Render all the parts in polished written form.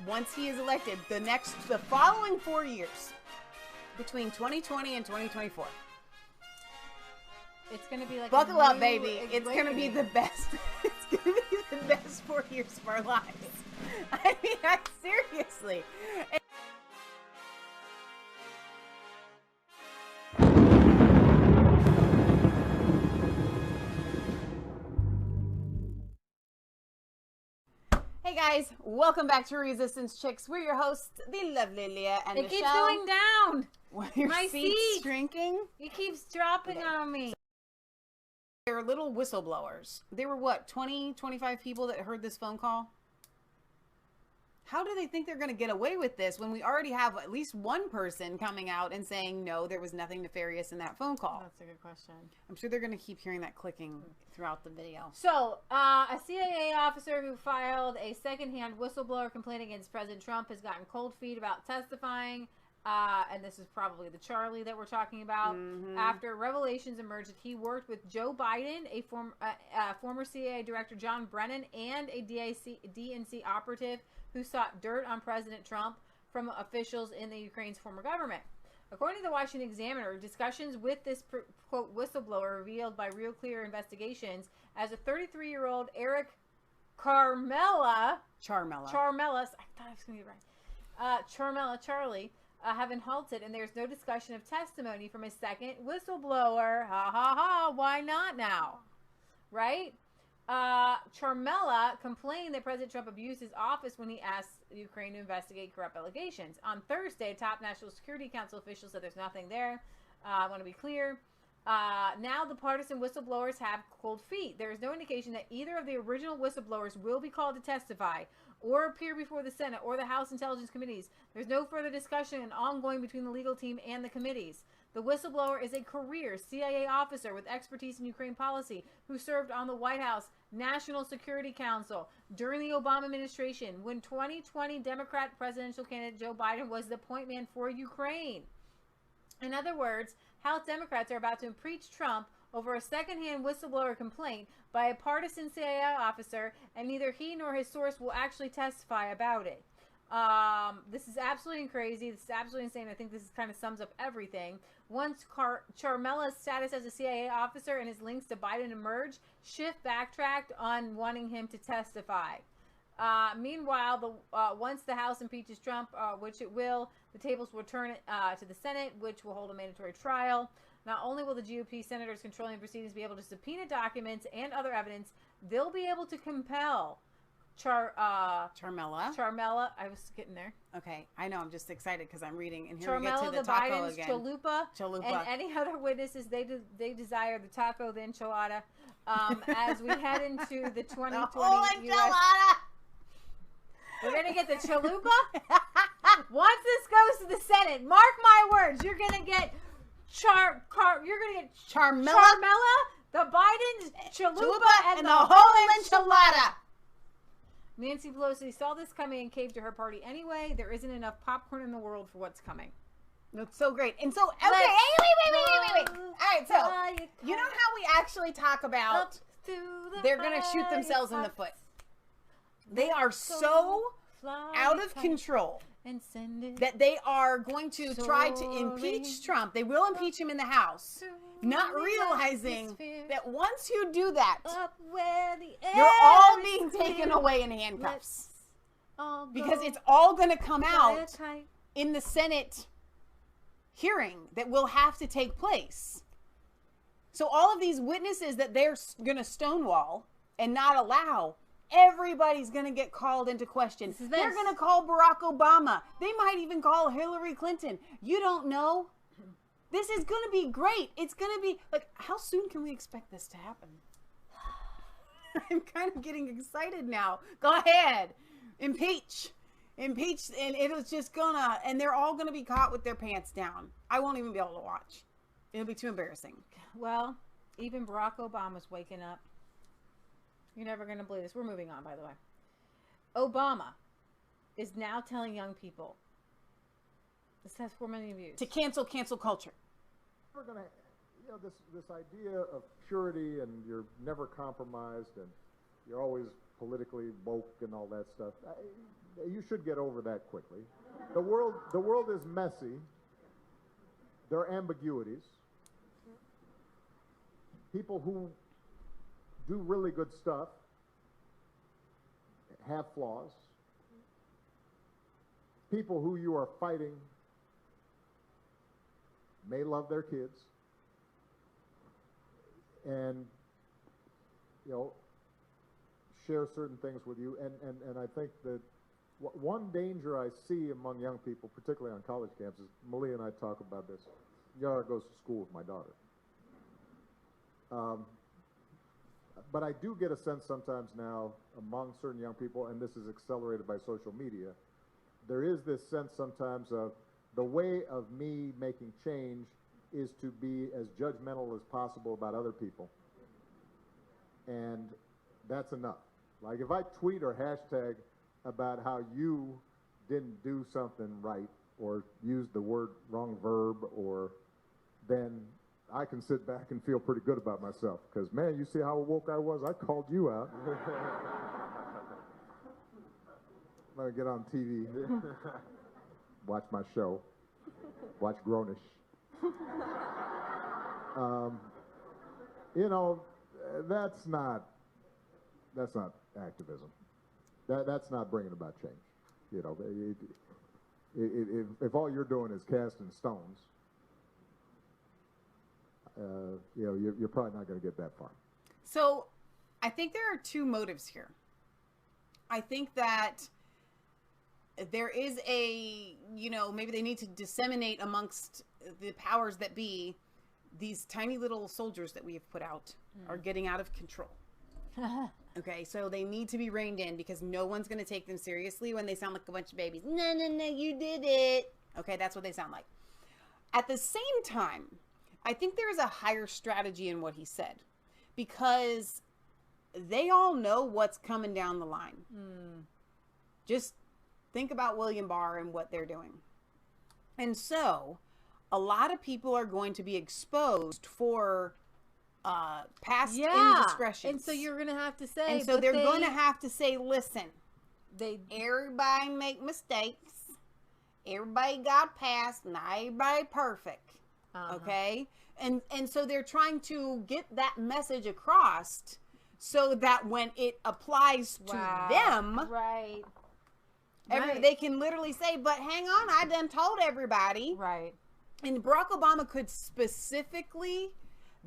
once he is elected, the following 4 years, between 2020 and 2024. It's going to be like buckle up, baby. Awakening. It's going to be the best. It's going to be the best 4 years of our lives. I mean, seriously. Hey guys, welcome back to Resistance Chicks. We're your hosts, the lovely Leah and Michelle. It keeps going down. Your My seat's shrinking. It keeps dropping on me. They're little whistleblowers. There were what, 20, 25 people that heard this phone call? How do they think they're going to get away with this when we already have at least one person coming out and saying, no, there was nothing nefarious in that phone call? That's a good question. I'm sure they're going to keep hearing that clicking throughout the video. So, a CIA officer who filed a secondhand whistleblower complaint against President Trump has gotten cold feet about testifying. And this is probably the Charlie that we're talking about. After revelations emerged that he worked with Joe Biden, a former CIA director John Brennan, and a DNC operative who sought dirt on President Trump from officials in the Ukraine's former government. According to the Washington Examiner, discussions with this, quote, whistleblower revealed by Real Clear Investigations as a 33-year-old Eric Charmella, I thought I was going to get it right, Charlie, have been halted, and there's no discussion of testimony from a second whistleblower. Ha ha ha, why not now? Right? Charmella complained that President Trump abused his office when he asked Ukraine to investigate corrupt allegations. On Thursday, top National Security Council officials said there's nothing there. I want to be clear. Now the partisan whistleblowers have cold feet. There is no indication that either of the original whistleblowers will be called to testify or appear before the Senate or the House Intelligence Committees. There's no further discussion and ongoing between the legal team and the committees. The whistleblower is a career CIA officer with expertise in Ukraine policy who served on the White House National Security Council during the Obama administration when 2020 Democrat presidential candidate Joe Biden was the point man for Ukraine. In other words, House Democrats are about to impeach Trump over a secondhand whistleblower complaint by a partisan CIA officer, and neither he nor his source will actually testify about it. This is absolutely crazy. This is absolutely insane. I think this kind of sums up everything. Once Charmella's status as a CIA officer and his links to Biden emerged, Schiff backtracked on wanting him to testify. Meanwhile, once the House impeaches Trump, which it will, the tables will turn to the Senate, which will hold a mandatory trial. Not only will the GOP senators controlling the proceedings be able to subpoena documents and other evidence, they'll be able to compel Charmella. I was getting there. Okay, I know. I'm just excited because I'm reading, and here Charmella, we get to the Bidens, taco again. Chalupa, and any other witnesses they desire the taco, the enchilada. As we head into the 2020 enchilada. We're gonna get the chalupa. Once this goes to the Senate, mark my words, you're gonna get Charmella, the Bidens, chalupa, and the whole enchilada. Nancy Pelosi saw this coming and caved to her party anyway. There isn't enough popcorn in the world for what's coming. That's so great. And so, okay, wait. All right, so, you know how we actually talk about they're going to shoot themselves in the foot? They are so out of control that they are going to try to impeach Trump. They will impeach him in the House, not realizing that once you do that, you're all being taken away in handcuffs. Because it's all going to come out in the Senate hearing that will have to take place. So all of these witnesses that they're going to stonewall and not allow, everybody's going to get called into question. They're going to call Barack Obama. They might even call Hillary Clinton. You don't know. This is going to be great. It's going to be, like, how soon can we expect this to happen? I'm kind of getting excited now. Go ahead. Impeach, and it's just gonna, and they're all gonna be caught with their pants down. I won't even be able to watch. It'll be too embarrassing. Well, even Barack Obama's waking up. You're never gonna believe this. We're moving on, by the way. Obama is now telling young people, this has 4 million views, to cancel culture. We're gonna, this idea of purity, and you're never compromised, and you're always politically woke and all that stuff. You should get over that quickly. The world is messy. There are ambiguities. People who do really good stuff have flaws. People who you are fighting may love their kids and, you know, share certain things with you. And I think that one danger I see among young people, particularly on college campuses, Malia and I talk about this. Yara goes to school with my daughter. But I do get a sense sometimes now among certain young people, and this is accelerated by social media, there is this sense sometimes of the way of me making change is to be as judgmental as possible about other people. And that's enough. Like if I tweet or hashtag about how you didn't do something right or used the wrong verb, or then I can sit back and feel pretty good about myself because, man, you see how woke I was? I called you out. I'm going to get on TV, watch my show, watch Grownish. You know, that's not activism. That's not bringing about change. You know, if all you're doing is casting stones, you know, you're probably not going to get that far. So I think there are two motives here. I think that there is a, you know, maybe they need to disseminate amongst the powers that be, these tiny little soldiers that we have put out are getting out of control. Okay, so they need to be reined in because no one's going to take them seriously when they sound like a bunch of babies. No, you did it. Okay, that's what they sound like. At the same time, I think there is a higher strategy in what he said because they all know what's coming down the line. Just think about William Barr and what they're doing. And so a lot of people are going to be exposed for past indiscretions. And so you're going to have to say. And so they're going to have to say, listen, everybody make mistakes. Everybody got passed. Not everybody perfect. Okay? And so they're trying to get that message across so that when it applies to them, they can literally say, but hang on, I done told everybody. Right. And Barack Obama could specifically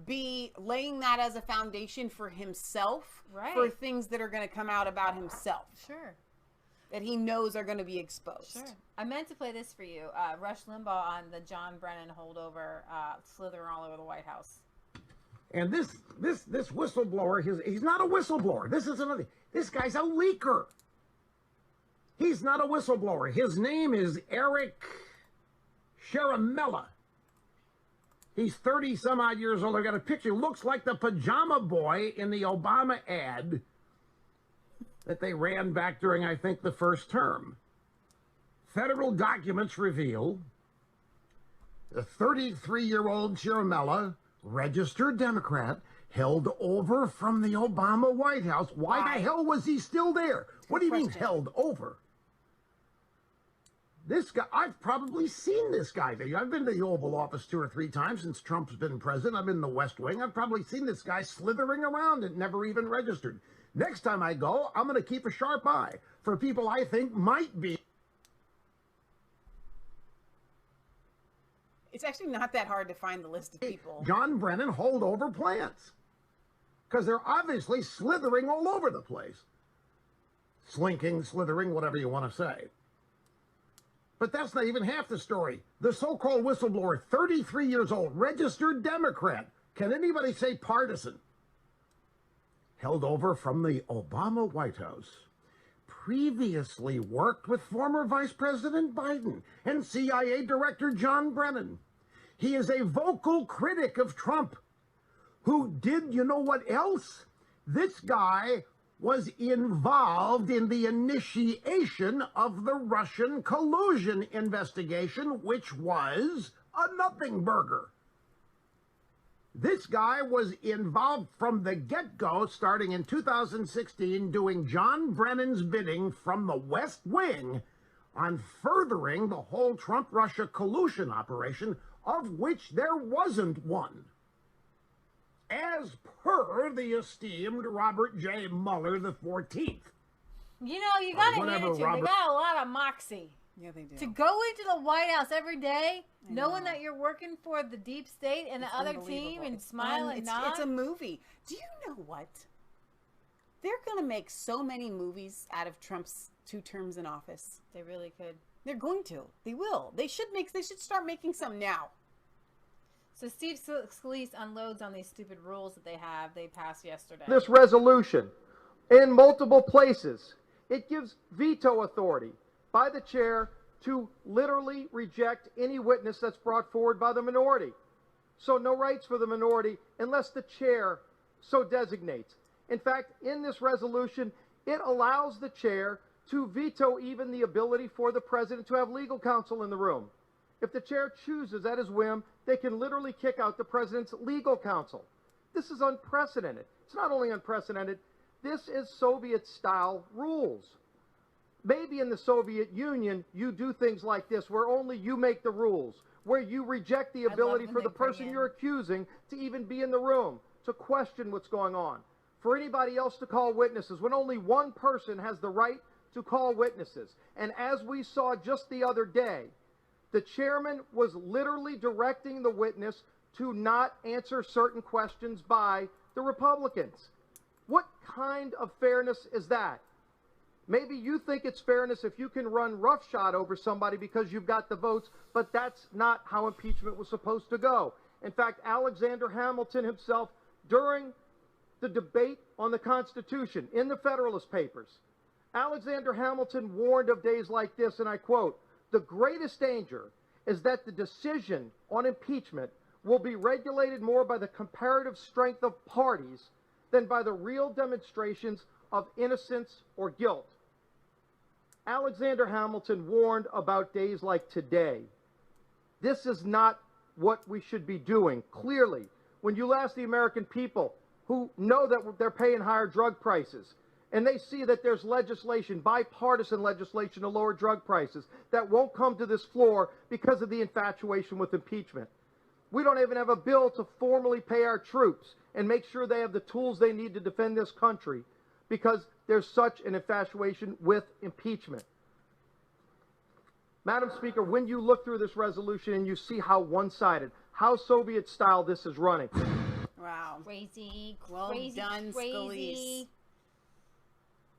be laying that as a foundation for himself, for things that are going to come out about himself. Sure. That he knows are going to be exposed. Sure. I meant to play this for you. Rush Limbaugh on the John Brennan holdover, slithering all over the White House. And this whistleblower, he's not a whistleblower. This is another. This guy's a leaker. He's not a whistleblower. His name is Eric Sharamella. He's 30 some odd years old. I got a picture. Looks like the pajama boy in the Obama ad that they ran back during, I think, the first term. Federal documents reveal the 33-year-old Sharamella, registered Democrat, held over from the Obama White House. Why the hell was he still there? What do you mean held over? This guy, I've probably seen this guy. I've been to the Oval Office 2 or 3 times since Trump's been president. I've been in the West Wing. I've probably seen this guy slithering around and never even registered. Next time I go, I'm going to keep a sharp eye for people I think might be. It's actually not that hard to find the list of people. John Brennan holdover plants. Because they're obviously slithering all over the place. Slinking, slithering, whatever you want to say. But that's not even half the story. The so-called whistleblower, 33 years old, registered Democrat. Can anybody say partisan? Held over from the Obama White House. Previously worked with former Vice President Biden and CIA Director John Brennan. He is a vocal critic of Trump who did, you know what else? This guy was involved in the initiation of the Russian collusion investigation, which was a nothing burger. This guy was involved from the get-go, starting in 2016, doing John Brennan's bidding from the West Wing on furthering the whole Trump-Russia collusion operation, of which there wasn't one. As per the esteemed Robert J. Mueller the 14th. You know, you got to hand it to them. They got a lot of moxie. Yeah, they do. To go into the White House every day, knowing that you're working for the deep state and the other team, and smile and nod. It's a movie. Do you know what? They're going to make so many movies out of Trump's 2 terms in office. They really could. They're going to. They will. They should start making some now. So Steve Scalise unloads on these stupid rules that they passed yesterday. This resolution, in multiple places, it gives veto authority by the chair to literally reject any witness that's brought forward by the minority. So no rights for the minority unless the chair so designates. In fact, in this resolution, it allows the chair to veto even the ability for the president to have legal counsel in the room. If the chair chooses at his whim, they can literally kick out the president's legal counsel. This is unprecedented. It's not only unprecedented, this is Soviet-style rules. Maybe in the Soviet Union, you do things like this, where only you make the rules, where you reject the ability for the person you're accusing to even be in the room, to question what's going on. For anybody else to call witnesses, when only one person has the right to call witnesses. And as we saw just the other day, the chairman was literally directing the witness to not answer certain questions by the Republicans. What kind of fairness is that? Maybe you think it's fairness if you can run roughshod over somebody because you've got the votes, but that's not how impeachment was supposed to go. In fact, Alexander Hamilton himself, during the debate on the Constitution in the Federalist Papers, Alexander Hamilton warned of days like this, and I quote, "The greatest danger is that the decision on impeachment will be regulated more by the comparative strength of parties than by the real demonstrations of innocence or guilt." Alexander Hamilton warned about days like today. This is not what we should be doing. Clearly, when you ask the American people who know that they're paying higher drug prices, and they see that there's legislation, bipartisan legislation to lower drug prices, that won't come to this floor because of the infatuation with impeachment. We don't even have a bill to formally pay our troops and make sure they have the tools they need to defend this country because there's such an infatuation with impeachment. Madam Speaker, when you look through this resolution and you see how one-sided, how Soviet-style this is running. Wow. Crazy, Well crazy, done, crazy. Scalise.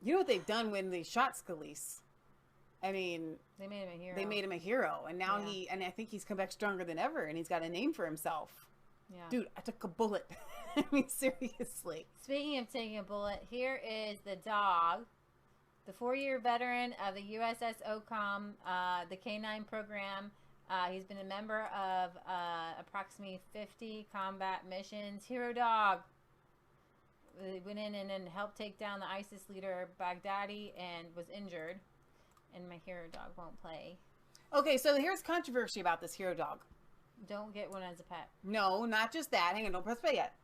You know what they've done when they shot Scalise? I mean, They made him a hero. they made him a hero, and now and I think he's come back stronger than ever, and he's got a name for himself. Yeah. Dude, I took a bullet. I mean, seriously. Speaking of taking a bullet, here is the dog, the 4-year veteran of the USS OCOM, the K9 program. He's been a member of approximately 50 combat missions. Hero dog. He went in and then helped take down the ISIS leader al-Baghdadi and was injured. And my hero dog won't play. Okay, so here's controversy about this hero dog. Don't get one as a pet. No, not just that. Hang on, don't press play yet.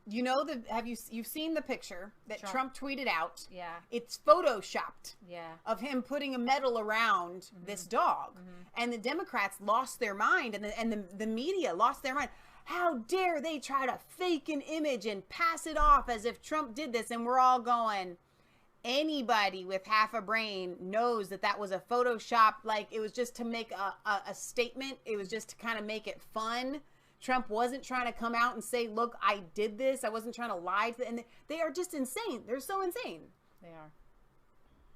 You know you've seen the picture that Trump tweeted out? Yeah. It's photoshopped. Yeah. Of him putting a medal around this dog. And the Democrats lost their mind, and the media lost their mind. How dare they try to fake an image and pass it off as if Trump did this? And we're all going, anybody with half a brain knows that that was a Photoshop. Like, it was just to make a statement. It was just to kind of make it fun. Trump wasn't trying to come out and say, look, I did this. I wasn't trying to lie to them. And they are just insane. They're so insane. They are.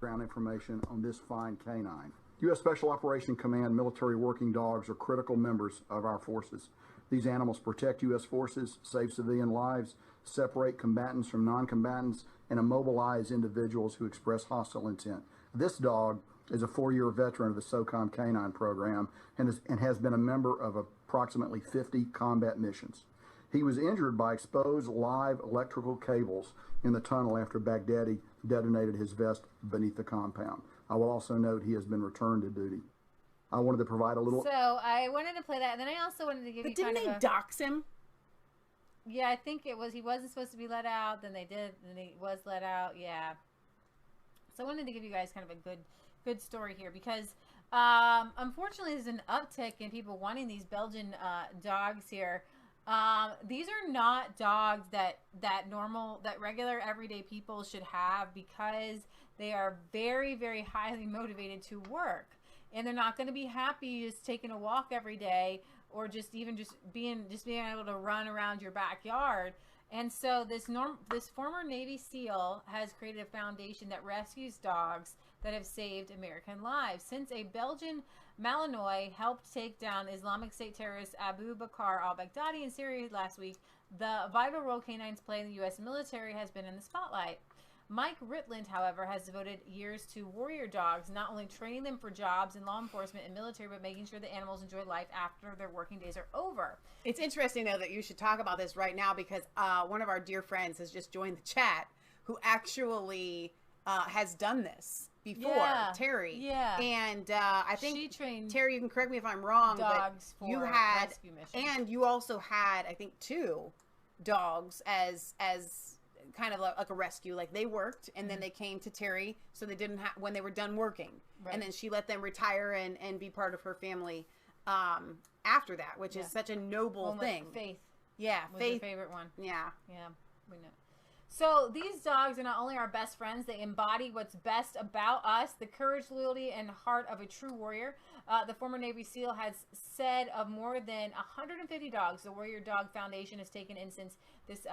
Ground information on this fine canine. U.S. Special Operation Command military working dogs are critical members of our forces. These animals protect U.S. forces, save civilian lives, separate combatants from non-combatants, and immobilize individuals who express hostile intent. This dog is a 4-year veteran of the SOCOM Canine program and has been a member of approximately 50 combat missions. He was injured by exposed live electrical cables in the tunnel after Baghdadi detonated his vest beneath the compound. I will also note he has been returned to duty. I wanted to provide a little... So I wanted to play that, and then I also wanted to give But you didn't kind they of dox him? Yeah, I think it was. He wasn't supposed to be let out. Then they did. Then he was let out. Yeah. So I wanted to give you guys kind of a good story here because unfortunately there's an uptick in people wanting these Belgian dogs here. These are not dogs that regular everyday people should have because they are very, very highly motivated to work, and they're not going to be happy just taking a walk every day or just being able to run around your backyard. And so this former Navy SEAL has created a foundation that rescues dogs that have saved American lives. Since a Belgian Malinois helped take down Islamic State terrorist Abu Bakr al-Baghdadi in Syria last week, the vital role canines play in the U.S. military has been in the spotlight. Mike Ritland, however, has devoted years to warrior dogs, not only training them for jobs in law enforcement and military, but making sure the animals enjoy life after their working days are over. It's interesting, though, that you should talk about this right now because one of our dear friends has just joined the chat who actually has done this before, Terry. Yeah. And I think she trained Terry, you can correct me if I'm wrong, dogs but for you had, rescue missions. and you also had, I think, 2 dogs as kind of like a rescue. Like they worked and then they came to Terry so they didn't have when they were done working. Right. And then she let them retire and be part of her family after that, which is such a noble thing. Faith. Yeah, was Faith. Your favorite one. Yeah. Yeah, we know. So these dogs are not only our best friends, they embody what's best about us, the courage, loyalty, and heart of a true warrior. The former Navy SEAL has said of more than 150 dogs the Warrior Dog Foundation has taken in since this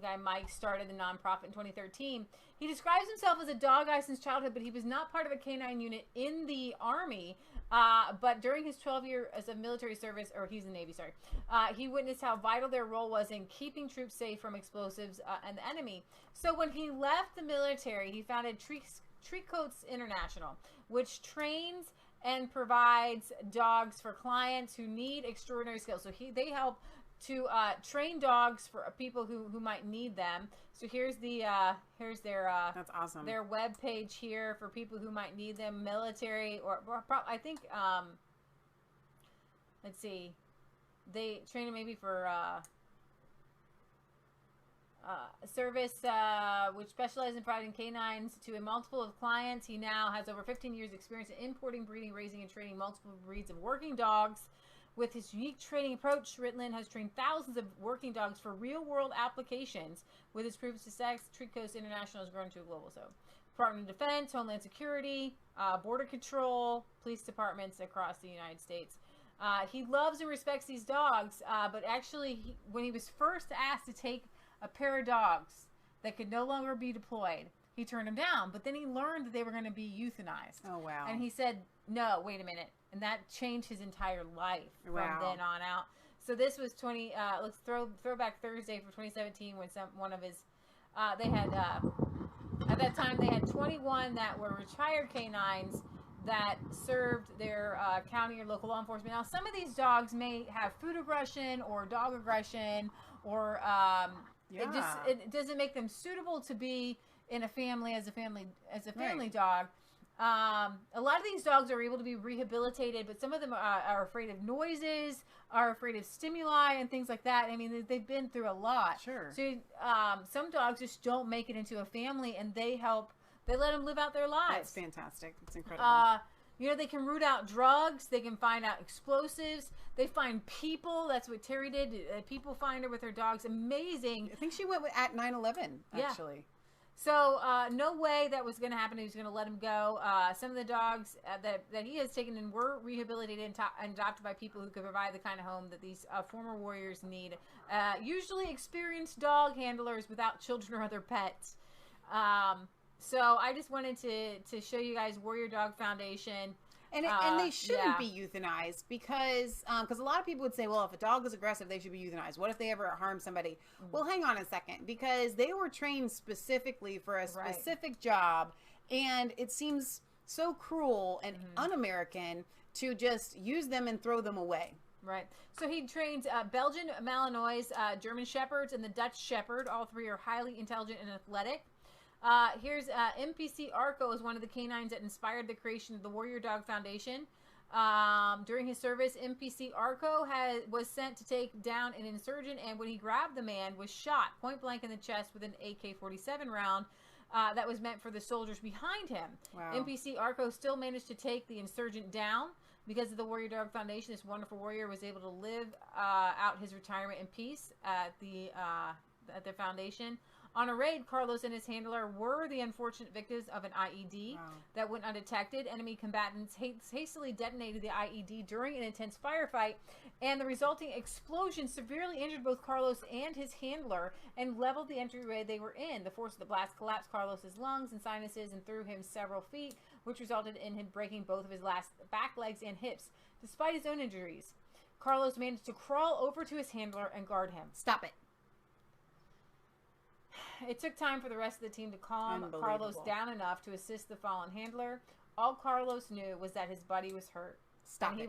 guy Mike started the nonprofit in 2013. He describes himself as a dog guy since childhood, but he was not part of a canine unit in the Army. But during his 12 years as a military service, or he's in the Navy, sorry, he witnessed how vital their role was in keeping troops safe from explosives and the enemy. So when he left the military, he founded Treatcoats International, which trains and provides dogs for clients who need extraordinary skills. So they help to train dogs for people who might need them. So here's their That's awesome. Their web page here for people who might need them, military or I think let's see, they train them maybe for service, which specializes in providing canines to a multiple of clients. He now has over 15 years experience in importing, breeding, raising, and training multiple breeds of working dogs. With his unique training approach, Ritland has trained thousands of working dogs for real-world applications. With his proven success, Treatcoats International has grown to a global. So, Department of Defense, Homeland Security, Border Control, police departments across the United States. He loves and respects these dogs, but actually, when he was first asked to take a pair of dogs that could no longer be deployed, he turned them down. But then he learned that they were going to be euthanized. Oh, wow. And he said, no, wait a minute. And that changed his entire life from then on out. So this was let's throwback Thursday for 2017 when one of his, they had, at that time they had 21 that were retired canines that served their county or local law enforcement. Now some of these dogs may have food aggression or dog aggression or it doesn't make them suitable to be in a family as a family dog. A lot of these dogs are able to be rehabilitated, but some of them are afraid of noises, are afraid of stimuli and things like that. I mean, they've been through a lot. Sure. So some dogs just don't make it into a family, and they let them live out their lives. That's fantastic. It's incredible. They can root out drugs. They can find out explosives. They find people. That's what Terry did. People finder with her dogs. Amazing. I think she went at 9/11, actually. Yeah. So, no way that was going to happen. He was going to let him go. Some of the dogs that he has taken in were rehabilitated and adopted by people who could provide the kind of home that these former warriors need. Usually experienced dog handlers without children or other pets. So I just wanted to show you guys Warrior Dog Foundation. And they shouldn't be euthanized because a lot of people would say, well, if a dog is aggressive, they should be euthanized. What if they ever harm somebody? Mm-hmm. Well, hang on a second, because they were trained specifically for a specific job, and it seems so cruel and un-American to just use them and throw them away. Right. So he trains Belgian Malinois, German Shepherds, and the Dutch Shepherd. All three are highly intelligent and athletic. Here's MPC Arco is one of the canines that inspired the creation of the Warrior Dog Foundation. During his service, MPC Arco was sent to take down an insurgent, and when he grabbed the man, was shot point blank in the chest with an AK-47 round that was meant for the soldiers behind him. Wow. MPC Arco still managed to take the insurgent down. Because of the Warrior Dog Foundation, this wonderful warrior was able to live out his retirement in peace at the foundation. On a raid, Carlos and his handler were the unfortunate victims of an IED that went undetected. Enemy combatants hastily detonated the IED during an intense firefight, and the resulting explosion severely injured both Carlos and his handler and leveled the entryway they were in. The force of the blast collapsed Carlos's lungs and sinuses and threw him several feet, which resulted in him breaking both of his back legs and hips. Despite his own injuries, Carlos managed to crawl over to his handler and guard him. Stop it. It took time for the rest of the team to calm Carlos down enough to assist the fallen handler. All Carlos knew was that his buddy was hurt. Stop it.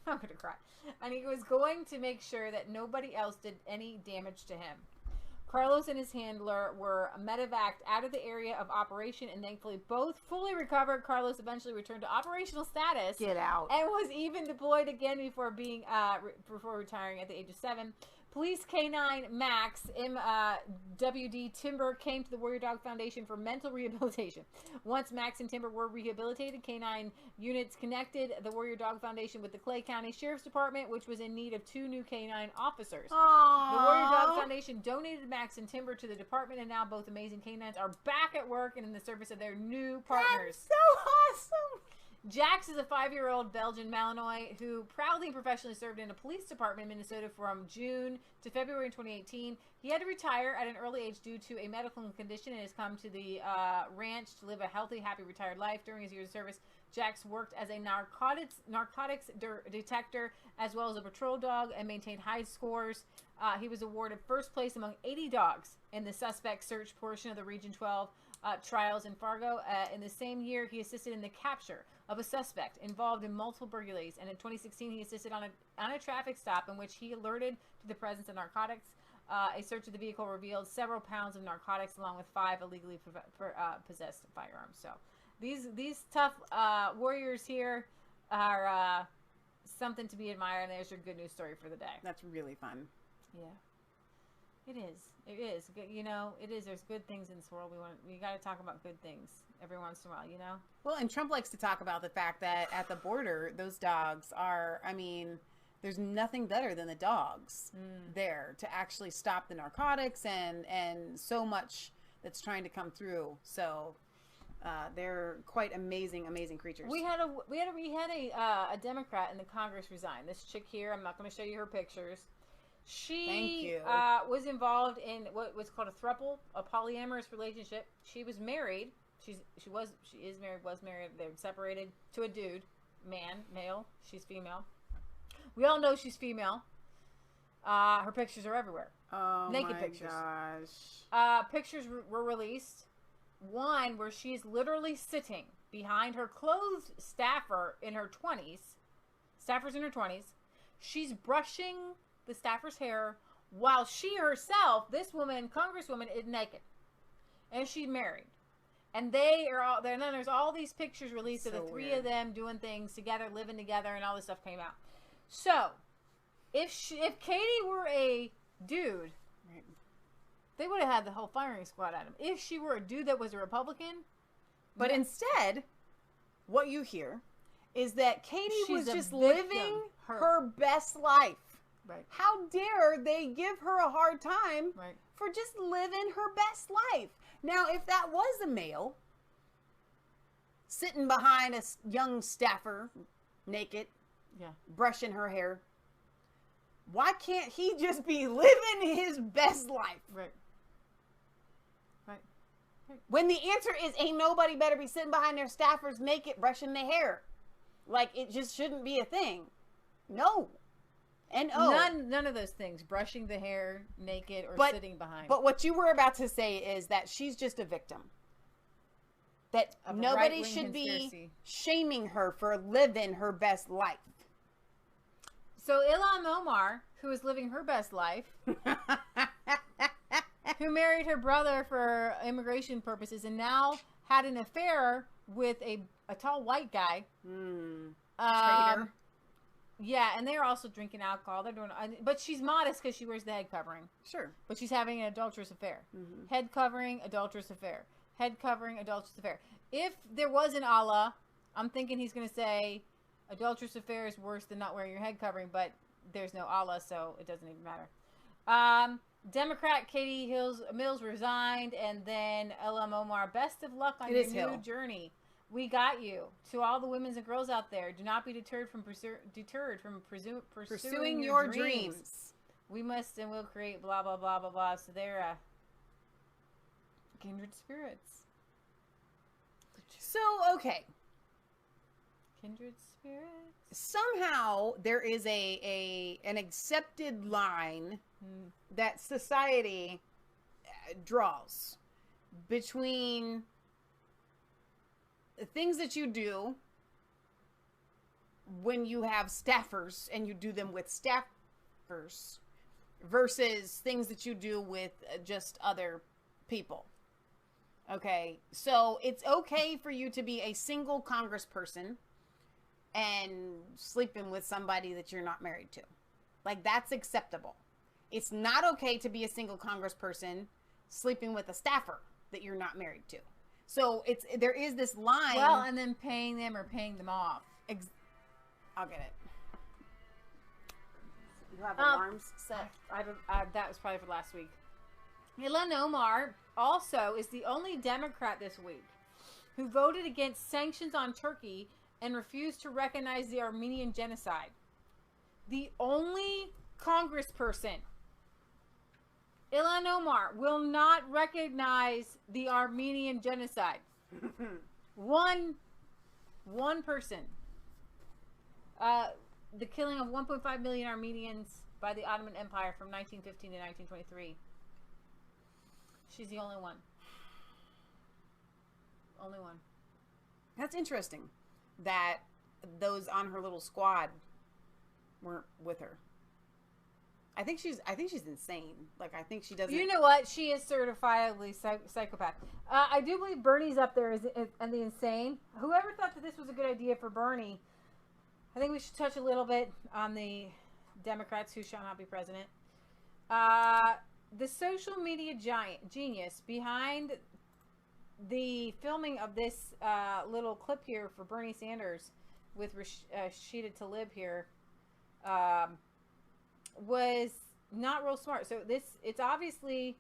I'm going to cry. And he was going to make sure that nobody else did any damage to him. Carlos and his handler were medevaced out of the area of operation, and thankfully both fully recovered. Carlos eventually returned to operational status. Get out. And was even deployed again before retiring at the age of 7. Police K9 Max MWD Timber came to the Warrior Dog Foundation for mental rehabilitation. Once Max and Timber were rehabilitated, K9 units connected the Warrior Dog Foundation with the Clay County Sheriff's Department, which was in need of 2 new K9 officers. Aww. The Warrior Dog Foundation donated Max and Timber to the department, and now both amazing K9s are back at work and in the service of their new partners. That's so awesome. Jax is a 5-year-old Belgian Malinois who proudly and professionally served in a police department in Minnesota from June to February 2018. He had to retire at an early age due to a medical condition and has come to the ranch to live a healthy, happy, retired life. During his years of service, Jax worked as a narcotics detector as well as a patrol dog and maintained high scores. He was awarded first place among 80 dogs in the suspect search portion of the Region 12 trials in Fargo. In the same year, he assisted in the capture of a suspect involved in multiple burglaries, and in 2016 he assisted on a traffic stop in which he alerted to the presence of narcotics. A search of the vehicle revealed several pounds of narcotics along with 5 illegally possessed firearms. So these tough warriors here are something to be admired, and there's your good news story for the day. That's really fun. Yeah. It is. It is. You know, it is. There's good things in this world. We got to talk about good things every once in a while, you know? Well, and Trump likes to talk about the fact that at the border, those dogs are, I mean, there's nothing better than the dogs there to actually stop the narcotics and so much that's trying to come through. So they're quite amazing creatures. We had a Democrat in the Congress resign. This chick here, I'm not going to show you her pictures. She was involved in what was called a throuple, a polyamorous relationship. She was married. She is married. They're separated to a dude, male. She's female. We all know she's female. Her pictures are everywhere. Oh, naked my pictures. Gosh. Pictures were released. One where she's literally sitting behind her clothed staffer in her 20s. Staffer's in her 20s. She's brushing the staffer's hair while she herself, this woman, congresswoman, is naked. And she's married. And they are all there. And then there's all these pictures released of the three of them doing things together, living together, and all this stuff came out. So, if Katie were a dude, they would have had the whole firing squad at him. If she were a dude that was a Republican. But instead, what you hear is that Katie was just living her best life. Right. How dare they give her a hard time for just living her best life? Now, if that was a male sitting behind a young staffer, naked, brushing her hair, why can't he just be living his best life? Right. When the answer is ain't nobody better be sitting behind their staffers naked brushing their hair. Like, it just shouldn't be a thing. No. And none of those things. Brushing the hair naked or sitting behind. But what you were about to say is that she's just a victim. That nobody should be shaming her for living her best life. So Ilhan Omar, who is living her best life, who married her brother for immigration purposes and now had an affair with a tall white guy, Traitor. Yeah, and they're also drinking alcohol. They're doing, but she's modest because she wears the head covering. Sure. But she's having an adulterous affair. Mm-hmm. Head covering, adulterous affair. Head covering, adulterous affair. If there was an Allah, I'm thinking he's going to say adulterous affair is worse than not wearing your head covering, but there's no Allah, so it doesn't even matter. Democrat Katie Mills resigned, and then LM Omar, best of luck on your new journey. We got you. To all the women and girls out there, do not be deterred from pursuing your dreams. We must and will create blah, blah, blah, blah, blah. So they're kindred spirits. So, okay. Kindred spirits. Somehow there is an accepted line that society draws between the things that you do when you have staffers and you do them with staffers versus things that you do with just other people. Okay, so it's okay for you to be a single congressperson and sleeping with somebody that you're not married to. Like, that's acceptable. It's not okay to be a single congressperson sleeping with a staffer that you're not married to. So there is this line. Well, and then paying them or paying them off. I'll get it. You have alarms set. That was probably for last week. Ilhan Omar also is the only Democrat this week who voted against sanctions on Turkey and refused to recognize the Armenian genocide. The only congressperson, Ilhan Omar, will not recognize the Armenian genocide. One person. The killing of 1.5 million Armenians by the Ottoman Empire from 1915 to 1923. She's the only one. Only one. That's interesting that those on her little squad weren't with her. I think she's insane. Like, I think she doesn't. You know what? She is certifiably psychopath. I do believe Bernie's up there and the insane. Whoever thought that this was a good idea for Bernie, I think we should touch a little bit on the Democrats who shall not be president. The social media genius behind the filming of this little clip here for Bernie Sanders with Rashida Tlaib here was not real smart. So it's obviously,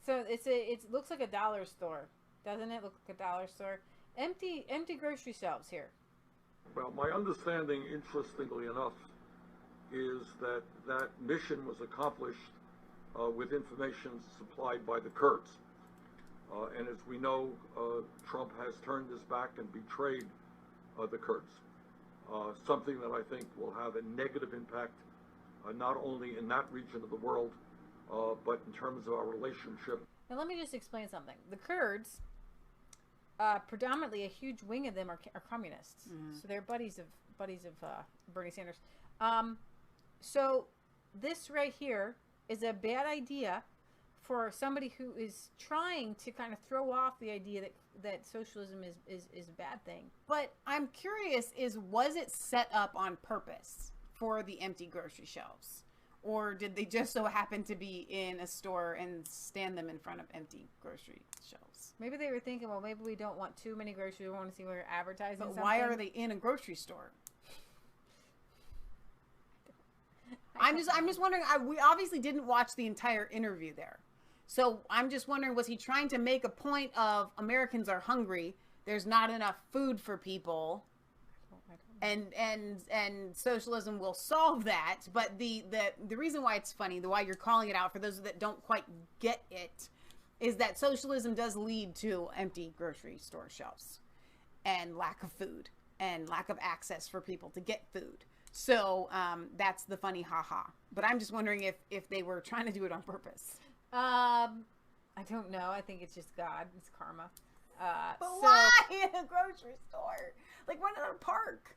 it looks like a dollar store, doesn't it? Look like a dollar store. Empty grocery shelves here. Well, my understanding, interestingly enough, is that that mission was accomplished with information supplied by the Kurds. And as we know, Trump has turned his back and betrayed the Kurds. Something that I think will have a negative impact, not only in that region of the world, but in terms of our relationship. Now let me just explain something. The Kurds, predominantly a huge wing of them are communists. Mm-hmm. So they're buddies of Bernie Sanders. So this right here is a bad idea for somebody who is trying to kind of throw off the idea that socialism is a bad thing. But I'm curious, was it set up on purpose for the empty grocery shelves? Or did they just so happen to be in a store and stand them in front of empty grocery shelves? Maybe they were thinking, well, maybe we don't want too many groceries. We want to see where we're advertising But something. why are they in a grocery store? I'm just wondering. We obviously didn't watch the entire interview there, so I'm just wondering: was he trying to make a point of Americans are hungry? There's not enough food for people, and socialism will solve that. But the reason why it's funny, why you're calling it out for those that don't quite get it, is that socialism does lead to empty grocery store shelves, and lack of food, and lack of access for people to get food. So that's the funny haha. But I'm just wondering if they were trying to do it on purpose. I don't know. I think it's just God. It's karma. But why in a grocery store? Like, why not a park?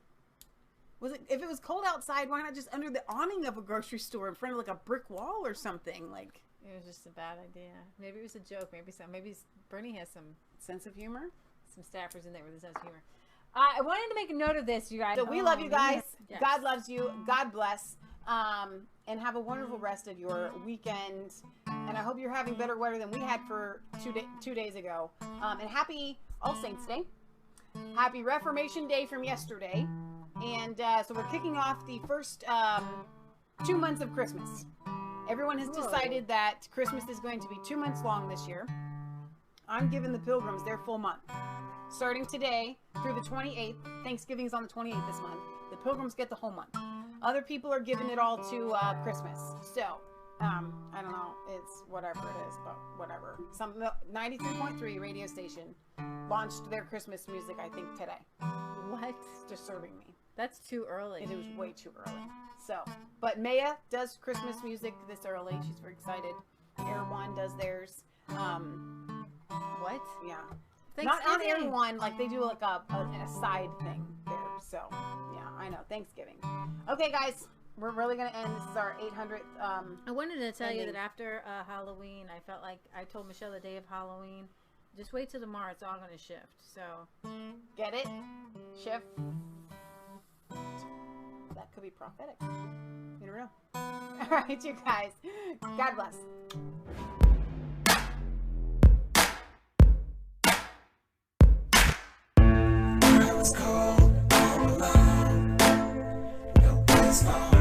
If it was cold outside, why not just under the awning of a grocery store in front of like a brick wall or something? Like, it was just a bad idea. Maybe it was a joke. Maybe Bernie has some sense of humor. Some staffers in there with a sense of humor. I wanted to make a note of this, you guys. So we love you guys. Yes. God loves you. God bless. And have a wonderful rest of your weekend. And I hope you're having better weather than we had for 2 days ago. And happy All Saints Day. Happy Reformation Day from yesterday. And so we're kicking off the first 2 months of Christmas. Everyone has decided that Christmas is going to be 2 months long this year. I'm giving the Pilgrims their full month. Starting today through the 28th. Thanksgiving's on the 28th this month. The Pilgrims get the whole month. Other people are giving it all to Christmas. So, I don't know. It's whatever it is, but whatever. 93.3 radio station launched their Christmas music, I think, today. What? Disturbing me. That's too early. It was way too early. So, but Maia does Christmas music this early. She's very excited. Air One does theirs. What? Yeah. Not everyone, like they do like a side thing there. So, yeah, I know. Thanksgiving. Okay, guys, we're really going to end. This is our 800th. I wanted to tell you that after Halloween, I felt like I told Michelle the day of Halloween, just wait till tomorrow. It's all going to shift. So, get it? Shift. That could be prophetic. You don't know. All right, you guys. God bless. I was cold all alone. Nobody's phone.